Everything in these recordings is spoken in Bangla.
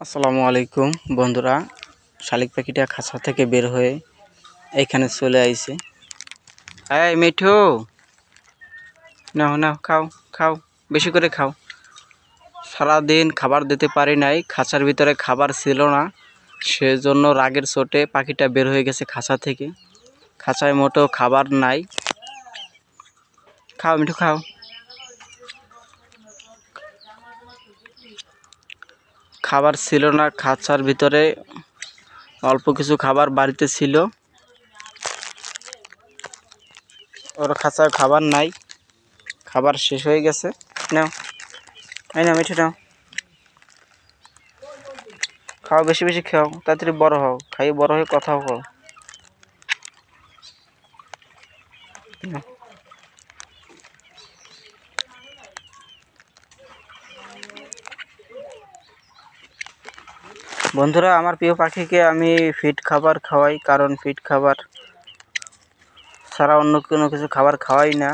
আসসালামু আলাইকুম বন্ধুরা, শালিক পাখিটা খাঁচা থেকে বের হয়ে এখানে চলে আইছে। এই মিঠু, নাও নাও, খাও খাও, বেশি করে খাও। সারাদিন খাবার দিতে পারি নাই, খাঁচার ভিতরে খাবার ছিল না, সেজন্য রাগের চোটে পাখিটা বের হয়ে গেছে খাঁচা থেকে। খাঁচায় মোটেও খাবার নাই। খাও মিঠু, খাও। খাবার ছিল না খাঁচার ভিতরে, অল্প কিছু খাবার বাড়িতে ছিল, ওর খাঁচায় খাবার নাই, খাবার শেষ হয়ে গেছে। নাও, এই নাও মিঠু, নাও খাও, বেশি বেশি খাও, তাড়াতাড়ি বড় হও, খাই বড় হয়ে কথাও কও। নাও। বন্ধুরা, আমার প্রিয় পাখিকে আমি ফিড খাবার খাওয়াই, কারণ ফিড খাবার ছাড়া অন্য কোনো কিছু খাবার খাওয়াই না।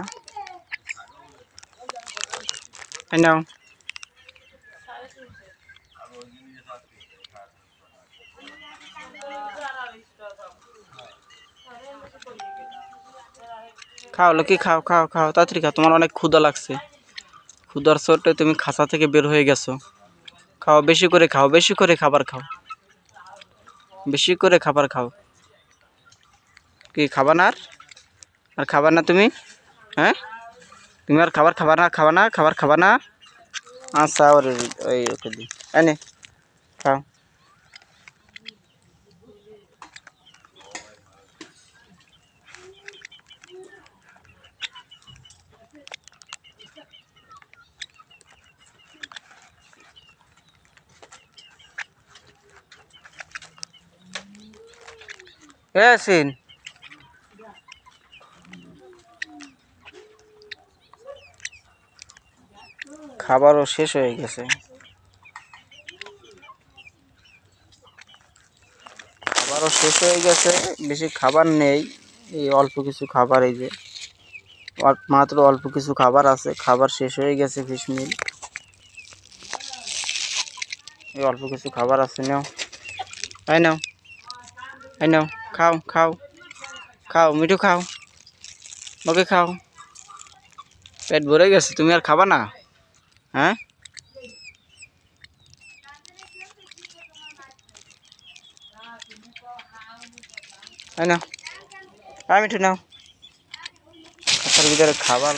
এই নাও, খাও লক্ষ্মী, খাও খাও খাও, তাড়াতাড়ি খাও, তোমার অনেক ক্ষুধা লাগছে। ক্ষুধার চোটে তুমি খাঁচা থেকে বের হয়ে গেছো। খাও, বেশি করে খাও, বেশি করে খাবার খাও, বেশি করে খাবার খাও। কি খাবা না? আর খাবার না তুমি? হ্যাঁ, তুমি আর খাবার খাবা না? খাবা না, খাবার খাবা না? আচ্ছা, ওর ওই ওকে দিই, এনে খাও। সিন, খাবারও শেষ হয়ে গেছে। খাবারও শেষ হয়ে গেছে, বেশি খাবার নেই, এই অল্প কিছু খাবার, এই যে মাত্র অল্প কিছু খাবার আছে, খাবার শেষ হয়ে গেছে ফিশ মিল। এই অল্প কিছু খাবার আছে, নাও, এই নাও, এই নাও, খাও খাও খাও মিঠু, খাও, ওকে খাও। পেট ভরে গেছে, তুমি আর খাবা না? হ্যাঁ, এই নাও, মিঠু নাও, খাঁচার ভিতরে খাবার